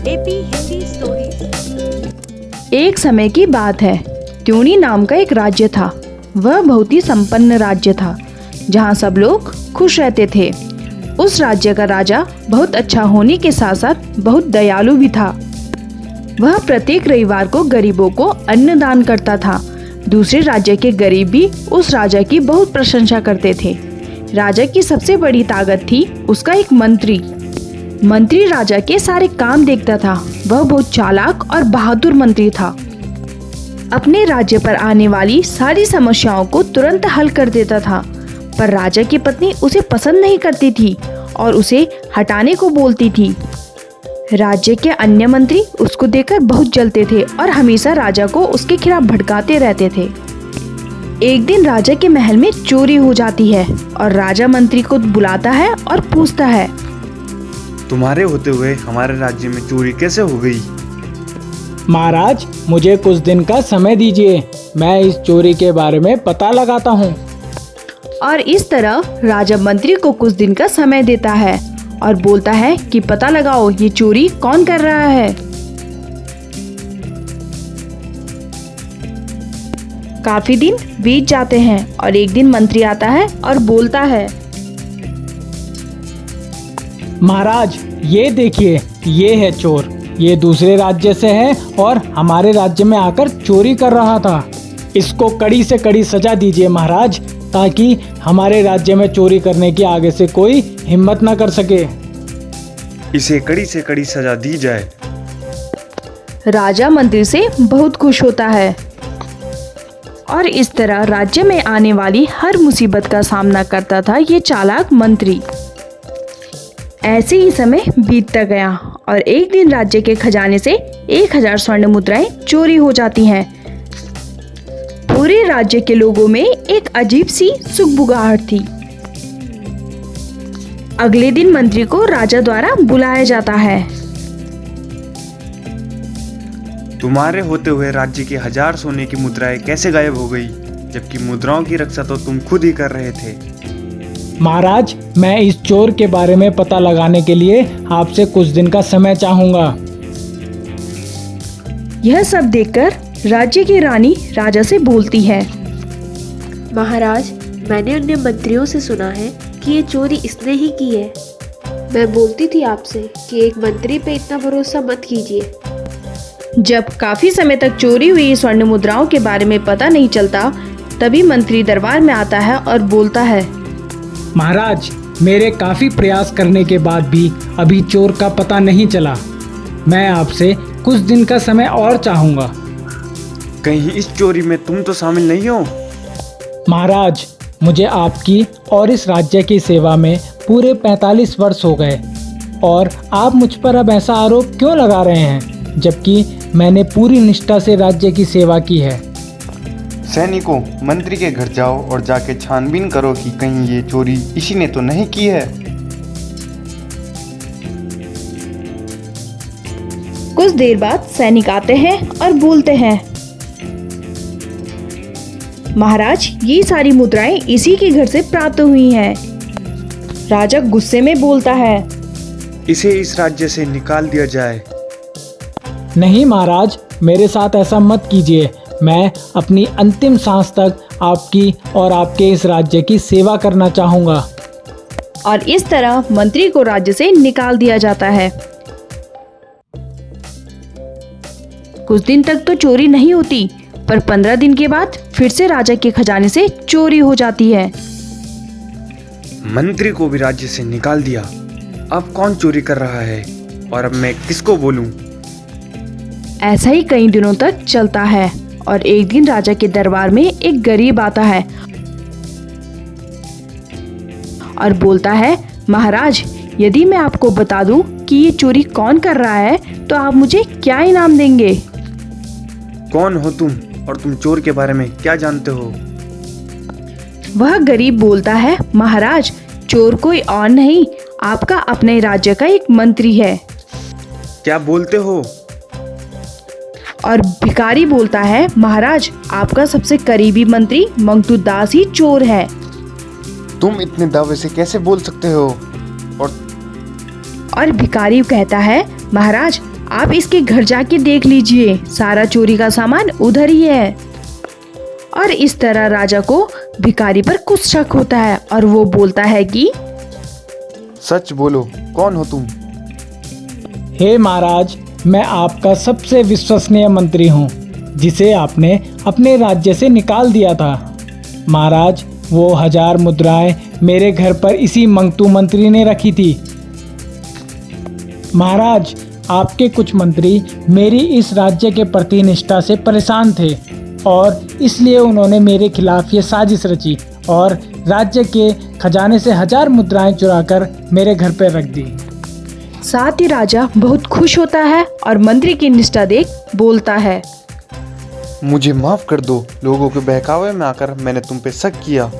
AP Hindi stories. एक समय की बात है। त्यूनी नाम का एक राज्य था। वह बहुत ही संपन्न राज्य था, जहाँ सब लोग खुश रहते थे। उस राज्य का राजा बहुत अच्छा होने के साथ साथ बहुत दयालु भी था। वह प्रत्येक रविवार को गरीबों को अन्न दान करता था। दूसरे राज्य के गरीब भी उस राजा की बहुत प्रशंसा करते थे। राजा की सबसे बड़ी ताकत थी उसका एक मंत्री। मंत्री राजा के सारे काम देखता था। वह बहुत चालाक और बहादुर मंत्री था। अपने राज्य पर आने वाली सारी समस्याओं को तुरंत हल कर देता था। पर राजा की पत्नी उसे पसंद नहीं करती थी और उसे हटाने को बोलती थी। राज्य के अन्य मंत्री उसको देखकर बहुत जलते थे और हमेशा राजा को उसके खिलाफ भड़काते रहते थे। एक दिन राजा के महल में चोरी हो जाती है और राजा मंत्री को बुलाता है और पूछता है, तुम्हारे होते हुए हमारे राज्य में चोरी कैसे हो गई? महाराज, मुझे कुछ दिन का समय दीजिए, मैं इस चोरी के बारे में पता लगाता हूँ। और इस तरह राजा मंत्री को कुछ दिन का समय देता है और बोलता है कि पता लगाओ ये चोरी कौन कर रहा है। काफी दिन बीत जाते हैं और एक दिन मंत्री आता है और बोलता है, महाराज, ये देखिए, ये है चोर। ये दूसरे राज्य से है और हमारे राज्य में आकर चोरी कर रहा था। इसको कड़ी से कड़ी सजा दीजिए महाराज, ताकि हमारे राज्य में चोरी करने की आगे से कोई हिम्मत न कर सके। इसे कड़ी से कड़ी सजा दी जाए। राजा मंत्री से बहुत खुश होता है और इस तरह राज्य में आने वाली हर मुसीबत का सामना करता था ये चालाक मंत्री। ऐसे ही समय बीतता गया और एक दिन राज्य के खजाने से 1000 स्वर्ण मुद्राएं चोरी हो जाती हैं। पूरे राज्य के लोगों में एक अजीब सी सुगबुगाहट थी। अगले दिन मंत्री को राजा द्वारा बुलाया जाता है। तुम्हारे होते हुए राज्य की 1000 सोने की मुद्राएं कैसे गायब हो गई, जबकि मुद्राओं की रक्षा तो तुम खुद ही कर रहे थे? महाराज, मैं इस चोर के बारे में पता लगाने के लिए आपसे कुछ दिन का समय चाहूँगा। यह सब देखकर राज्य की रानी राजा से बोलती है, महाराज, मैंने अन्य मंत्रियों से सुना है कि ये चोरी इसने ही की है। मैं बोलती थी आपसे कि एक मंत्री पे इतना भरोसा मत कीजिए। जब काफी समय तक चोरी हुई स्वर्ण मुद्राओं के बारे में पता नहीं चलता, तभी मंत्री दरबार में आता है और बोलता है, महाराज, मेरे काफी प्रयास करने के बाद भी अभी चोर का पता नहीं चला। मैं आपसे कुछ दिन का समय और चाहूँगा। कहीं इस चोरी में तुम तो शामिल नहीं हो? महाराज, मुझे आपकी और इस राज्य की सेवा में पूरे 45 वर्ष हो गए और आप मुझ पर अब ऐसा आरोप क्यों लगा रहे हैं, जबकि मैंने पूरी निष्ठा से राज्य की सेवा की है। सैनिकों, मंत्री के घर जाओ और जाके छानबीन करो कि कहीं ये चोरी इसी ने तो नहीं की है। कुछ देर बाद सैनिक आते हैं और बोलते हैं, महाराज, ये सारी मुद्राएं इसी के घर से प्राप्त हुई हैं। राजा गुस्से में बोलता है, इसे इस राज्य से निकाल दिया जाए। नहीं महाराज, मेरे साथ ऐसा मत कीजिए। मैं अपनी अंतिम सांस तक आपकी और आपके इस राज्य की सेवा करना चाहूँगा। और इस तरह मंत्री को राज्य से निकाल दिया जाता है। कुछ दिन तक तो चोरी नहीं होती, पर 15 दिन के बाद फिर से राजा के खजाने से चोरी हो जाती है। मंत्री को भी राज्य से निकाल दिया। अब कौन चोरी कर रहा है और अब मैं किसको बोलूं? ऐसा ही कई दिनों तक चलता है और एक दिन राजा के दरबार में एक गरीब आता है और बोलता है, महाराज, यदि मैं आपको बता दूं कि ये चोरी कौन कर रहा है तो आप मुझे क्या इनाम देंगे? कौन हो तुम और तुम चोर के बारे में क्या जानते हो? वह गरीब बोलता है, महाराज, चोर कोई और नहीं, आपका अपने राज्य का एक मंत्री है। क्या बोलते हो? और भिखारी बोलता है, महाराज, आपका सबसे करीबी मंत्री मंगतू दास ही चोर है। तुम इतने दावे से कैसे बोल सकते हो? और भिखारी कहता है, महाराज, आप इसके घर जाके देख लीजिए, सारा चोरी का सामान उधर ही है। और इस तरह राजा को भिखारी पर कुछ शक होता है और वो बोलता है कि सच बोलो, कौन हो तुम? हे महाराज, मैं आपका सबसे विश्वसनीय मंत्री हूँ, जिसे आपने अपने राज्य से निकाल दिया था। महाराज, वो 1000 मुद्राएं मेरे घर पर इसी मंगतू मंत्री ने रखी थी। महाराज, आपके कुछ मंत्री मेरी इस राज्य के प्रति निष्ठा से परेशान थे और इसलिए उन्होंने मेरे खिलाफ ये साजिश रची और राज्य के खजाने से 1000 मुद्राएं चुराकर मेरे घर पर रख दी। साथ ही राजा बहुत खुश होता है और मंत्री की निष्ठा देख बोलता है, मुझे माफ कर दो, लोगों के बहकावे में आकर मैंने तुम पे शक किया।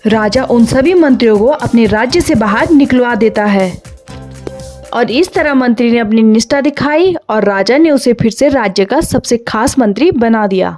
राजा उन सभी मंत्रियों को अपने राज्य से बाहर निकलवा देता है और इस तरह मंत्री ने अपनी निष्ठा दिखाई और राजा ने उसे फिर से राज्य का सबसे खास मंत्री बना दिया।